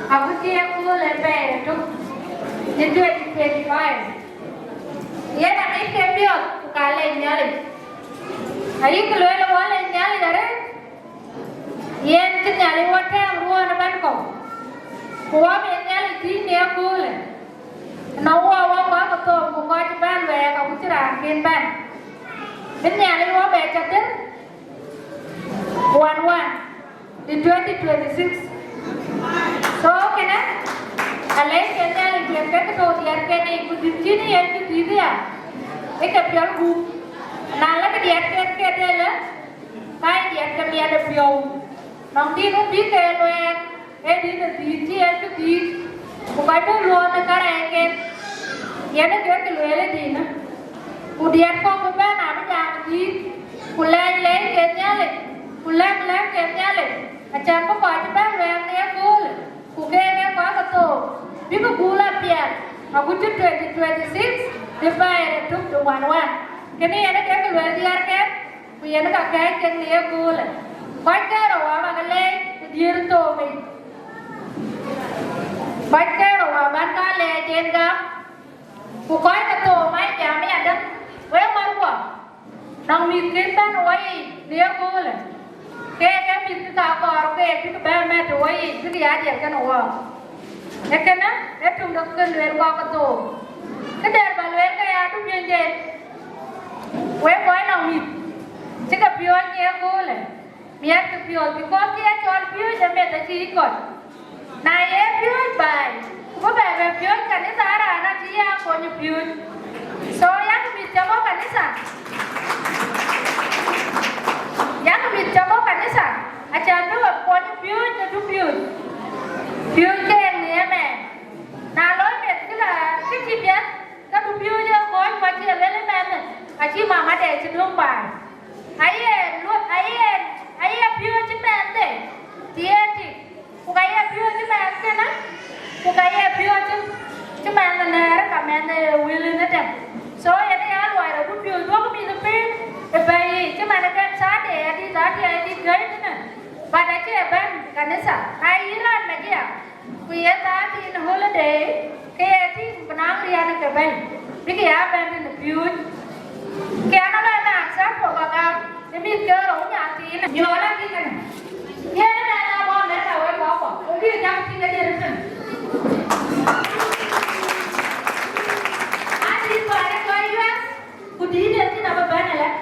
Aku kia aku lebih tu, itu 25. Ia nak ikut biar kalau nyali. Ayi keluar lewat nyali dah. Ia tu nyali water ruan apa kau? Kuah nyali di ni aku le. Nawa wawa betul bukan ceban weh kau cerah kian. Nyali wawa becatin. One di 2026. So kena, alai kena lihat kita tu lihat kena ikut di sini ya ikut di dia. Mereka biar bu, nala ke lihat kena le, kai lihat kena ada biar. Nanti nanti kalau di sini ya ikut di, bukan tu luar negara yang ya nak kita keluar di na. Kemudian kau berapa nama yang di, pulang kena le, pulang kena le. Macam apa kau cepat luar ni aku. Kukenya kwa kato, biko gula pian. Aku tu 2026, dibayar tu tu one. Kini ada kaya keluar diar kan? Punya nak kaya keng dia gula. Baca rawa magalai dia tu mi. Baca rawa bangka le jenga. Kukai kato mai jami ada. Weh marwa. Nang mikir pan wai dia gula. Kaya mikir tak kau kaya kita bermain tu wai kita ajar kan awak. Ekana, itu mungkin luar kau tu. Kedai baluan kaya tu menjadi. Weh boy nami. Jika pion ni aku le. Biar tu pion, because dia jual pion jamnya tak cikot. Nah ye pion bay. Kau bay pion kan ni sahara anak dia aku ni pion. So yang bisa mau kan ni sah. Yang bisa mau kan ni sah. Ajar tu aku ni pion tu pion. Pion ke ni ame. Nah lo ni tu lah kecil dia. Kalau pion je kau macam lele mana. Aci mama deh cenderung bay. Ayah pion cepat deh. Dia ti. Kukaya pion cepat kan? Kukaya pion cepat mana? Kamera willing ada. So yang ni aluai tu pion tu aku minta pion. Bayi cepat kan sahaja. Adi gay tu na. Pada cakap ban kanisa. Airan lagi ya. Kuya tadi in holiday. Kaya ti benang dia nak bayi. Bagi apa yang pion? Kaya nak nak siapa bagam. Demi kerana nyati ni, jualan di mana? Ya, nak bawa mereka awak bawa. Okey, jangan tinggal di rumah. Adik pada kau US, kudi dia tu nak berbanyak lah.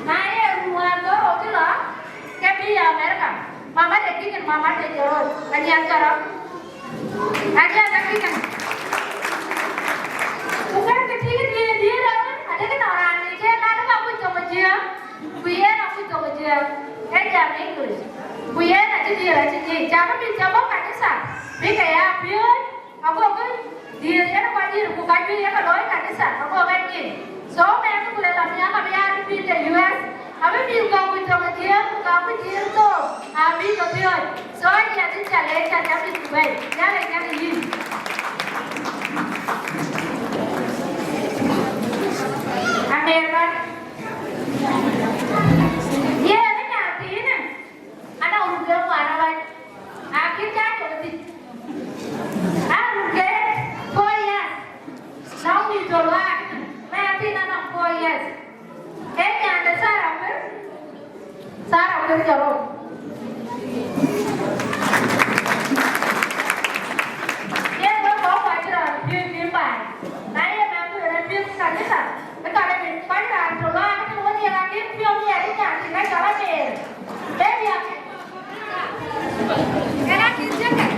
Naya rumah kau tu lah, kami ya mereka. Mama dekikan, mama dekor. Aja cara, aja dekikan. Bukan kecil dia dah. Ada kan orang ni, dia nak apa cuma dia. Kuya nak kita kerja, kerja English. Kuya nak jadi, jangan bincang kanisa. Bikaya pion, aku dia nak bagi bukan dia nak loy kanisa, aku bagi. So, mereka boleh lamanya kami ada di US. Kami bincang kita kerja, kami tu, kami pion. So, dia tu jalan di Dubai, jalan ini. Amerika. Ye ni nyati ni, ada orang dia mana lagi? Akhir jadi orang ke 4 years, now we do lah. Nanti nak 4 years. Yang ada Sarah berjalan. Ye berapa pacaran? Biar baik. Naya mampu ada biar kanisa. Kalau ni pacaran tu lah. Pion ni ada nyati nak jalan ni. Baby, enak kisah kan?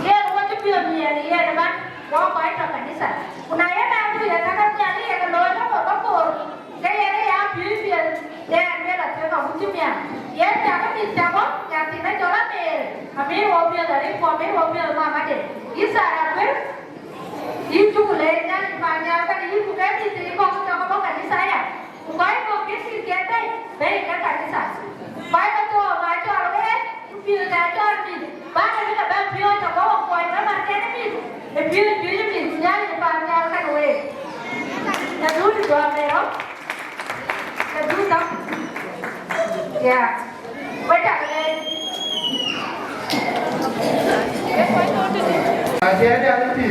Ye, orang tu pion ni ada, ye, nampak? Bawa bayi tak kan ni sah. Unaya mampu ya, takkan nyali ya kalau orang berkor. Kaya ni ya pion, dia lah tu kamu cuma. Ye, jangan bincang nyati nak jalan ni. Kami hobi dari kami hobi mama deh. Isah apa? Itu boleh jangan banyak kan ini bukan itu kau cakap apa ni saya bukan kau kesi kita baik kan ni saya baik tu macam apa pilih macam ni baik kita pilih cakap apa kau ini macam ni pilih jangan banyak kan weh dah dulu dua minggu dah dulu tak ya quay chặt lên. Chị em đang gì?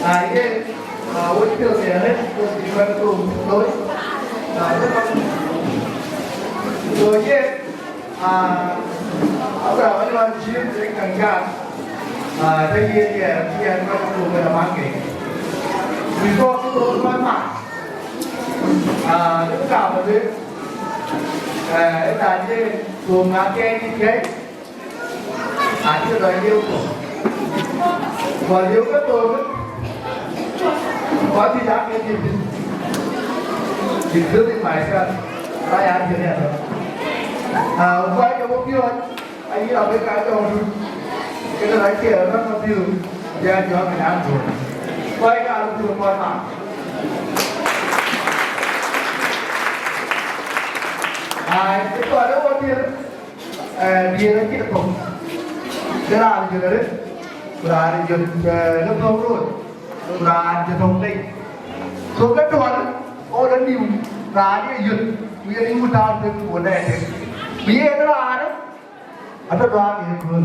Ini waktu saya lihat di waktu doi, doi apa orang cium dengan kan, jadi dia waktu bermain, bisa tu mana, itu kau tu, tadi tu ngaji ni ke, ada orang dia tu, kalau dia tu có gì đó cái gì thì cứ đi phải sao tay ăn thế này rồi quay cho bố kia anh ấy làm cái trong cái này kia nó tiêu ra cho mình ăn rồi quay ra luôn tiêu quay mà cái quả đó có tiền tiền nó kia không cái nào thì đấy là dùng nước không rồi làจะทงได้ส่วนกระโดดโอ้แล้วนิวร้านนี่หยุดมีอะไรกูดาวถึงหัวแดงมีอะไรร้านนะอันนั้นร้านนี่คุณ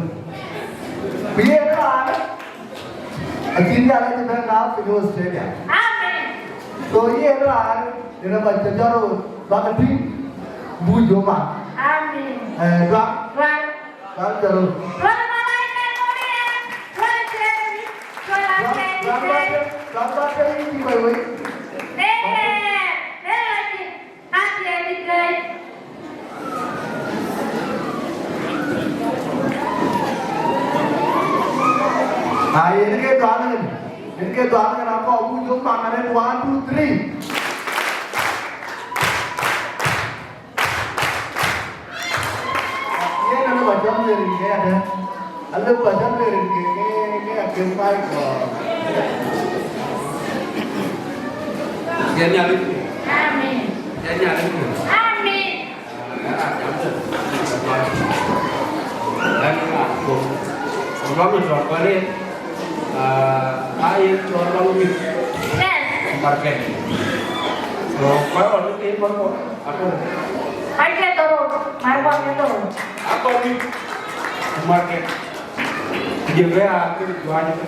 มีอะไรร้านนะอันที่นี่อะไรจะเป็นร้านเป็นออสเตรเลียตัวนี้ร้านเดี๋ยวเราไปจะรู้ร้านที่บูโยมาร้านจะรู้Gambar ini baik. lagi. Athieeidit guys. Ini ke doangan apa? Ujung tangannya 1, 2, 3. Ini nama macam ni ada. Ada macam ni akan baik. Dia nyari. Amin. Dia nyari. Amin. Dan aku mình rồi qua đây ai cho nó luôn market rồi có ở cái có aku Hai ke turun, mai buat ke turun. aku di market dia cái jual itu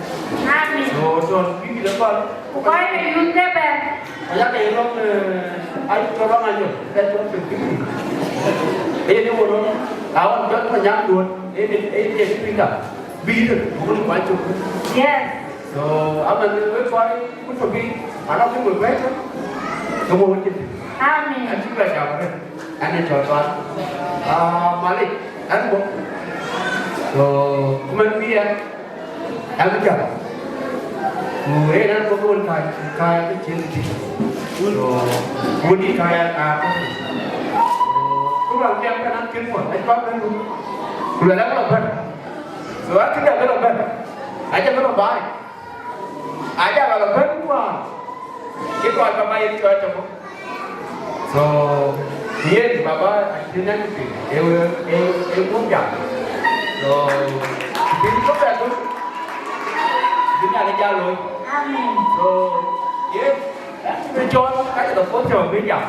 Amin. so di depan Bukai ke YouTube. ayah kayak orang ai cho orang aja dan orang pergi dia orang awak jangan banyak duit jadi pindah biru bukan baju Yes. so aman với coi cũng phải đi mà nó cũng quét lắm không muốn gì Amin. anh cũng là chào anh là chào toàn Malik anh cũng rồi mình đi anh cũng chào người anh có muốn khai cái chuyện gì rồi muốn đi khai cũng làm em cái anh kiếm một anh có cái luôn rồi anh có làm phân rồi anh cứ làm cái làm phân anh cho cái làm bài aja kalau berdua itu akan main ke macam so dia di bawah akhirnya itu pun jam so ini kau dah tu ini ada jalur Amin. so dia menjual cái đầu phố chờ với jam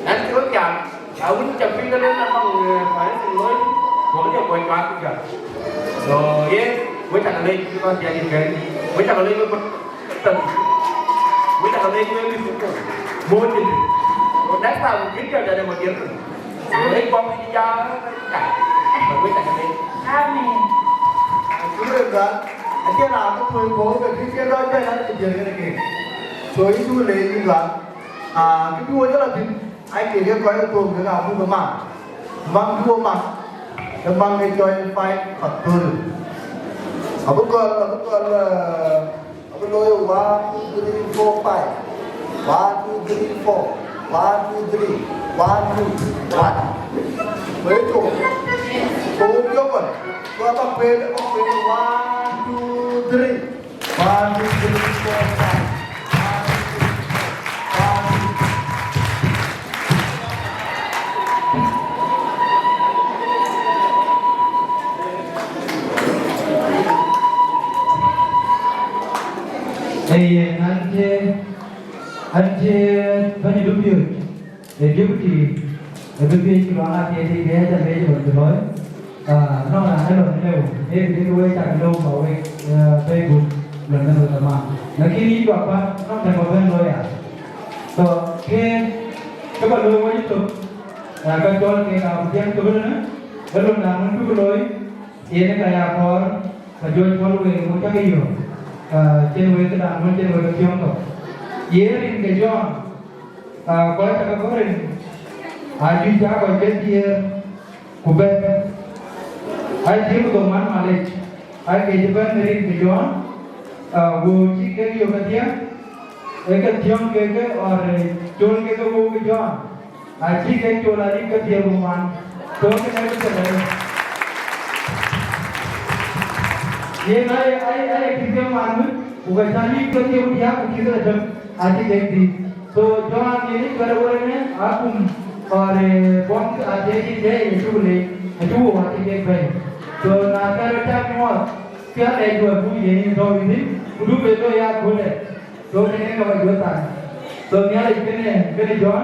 nanti có jam aku jam pin kan memang phải lối mỗi giờ quay qua cũng jam so dia với thằng này chúng ta jadi cái với thằng này từng với thằng này với mua gì rồi đánh vào kiếm cho gia đình một kiếm rồi lấy con đi ra cả với thằng này Amin. Chúng mình đã anh kia làm cái thời cố về cái đó chơi nó thì cái này rồi chú lấy như là cái đua rất là thịnh anh kể cái quái tôm cái nào cũng có mà mang đua mà cái mang cái chơi phai phật thôi ở bên con bên lối 1, 2, 3, 4, 5 1, 2, 3, 4 1, 2, 3, 1, 2, 1 mấy chỗ bốn dấu rồi qua băng về 1, 2, 3 1, 2, 3, 4, 5 anh chị bao nhiêu đúng điều để giúp thì Bởi vì chúng nó là thì cái chân về cho mình nói nó là cái lần đều thế thì cái đuôi chặt lâu bảo vệ về bụng lần lần rồi mà là khi đi vào qua nó thành một bên rồi à rồi cái bạn lưu với YouTube là cái cho cái nào tiếng tôi nữa cái lúc nào muốn cứ lối yên cái này có và cho lưu về một cái gì trên với cái đàn muốn trên với cái tiếng rồi yên đến cái cho có cái có rình duy giá có cái kia của bên ai chỉ có mang mà lên ai cái bên rình cái cho वो चीज़ क्या की होती है एक थियों के और चोल के वो के जो अच्छी के चोलारी के थियों को मान तो के नहीं चले ये नहीं आई थियों मान में वो कैसानी के थियों दिया वो किधर जब आज के थी तो जो आप ये नहीं कर रहे हैं आप और बॉन्ड आज की जे चूले चूल आज के भाई तो ना कर चाक मौत क्या है जो अभी ये नहीं तो इधर udah betul ya boleh. So ini kalau jutaan. So ini ada ikannya, ikan John.